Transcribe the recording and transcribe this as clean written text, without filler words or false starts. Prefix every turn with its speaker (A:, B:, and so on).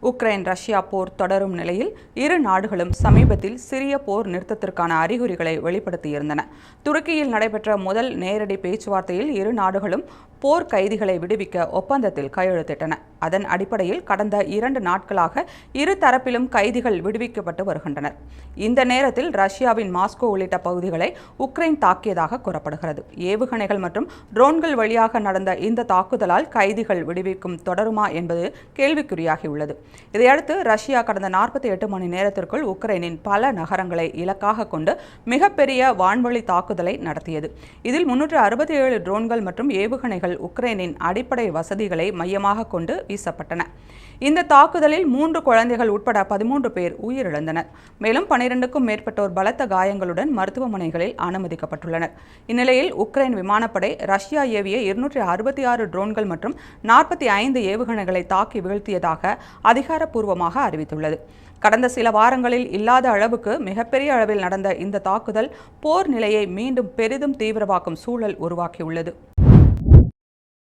A: Ukraine Russia போர் தொடரும் நிலையில் இரு நாடுகளும் சமீபத்தில் சிறிய போர் நிறுத்தத்திற்கான அறிகுறிகளை வெளிப்படுத்தியிருந்தன. துருக்கியில் நடைபெற்ற முதல் நேரடி பேச்சுவார்த்தையில் இரு நாடுகளும் போர் கைதிகளை விடுவிக்க ஒப்பந்தத்தில் கையெழுத்திட்டன. அதன் அடிப்படையில் கடந்த 2 நாட்களாக இரு தரப்பிலும் கைதிகள் விடுவிக்கப்பட்டு வருகின்றனர். இந்த நேரத்தில் ரஷ்யாவின் மாஸ்கோ உள்ளிட்ட பகுதிகளை உக்ரைன் தாக்கியதாக கூறப்படுகிறது. ஏவுகணைகள் மற்றும் ட்ரோன்கள் வழியாக நடந்த இந்த தாக்குதலால் கைதிகள் விடுவிக்கும் தொடருமா என்பது கேள்விக்குறியாகியுள்ளது. இதையடுத்து ரஷ்யா கடந்த 48 மணி நேரத்திற்குள் உக்ரைனின் பல நகரங்களை இலக்காக கொண்டு மிகப்பெரிய வான்வழி தாக்குதலை நடத்தியது. இதில் 367 ட்ரோன்கள் மற்றும் ஏவுகணைகள் உக்ரைனின் அடிப்படை வசதிகளை மையமாக கொண்டு வீசப்பட்டன. இந்த தாக்குதலில் 3 குழந்தைகள் உட்பட 13 பேர் உயிரிழந்தனர். மேலும் 12க்கும் மேற்பட்டோர் பலத்த காயங்களுடன் மருத்துவமனைகளில் அனுமதிக்கப்பட்டுள்ளனர். இந்நிலையில் உக்ரைன் விமானப்படை ரஷ்யா ஏவிய 266 ட்ரோன்கள் மற்றும் 45 ஏவுகணைகளை தாக்கி வீழ்த்தியதாக அதிகாரப்பூர்வமாக அறிவித்துள்ளது. கடந்த சில வாரங்களில் இல்லாத அளவுக்கு மிகப்பெரிய அளவில் நடந்த இந்த தாக்குதல் போர் நிலையை மீண்டும் பெரிதும் தீவிரமாக்கும் சூழல் உருவாக்கியுள்ளது.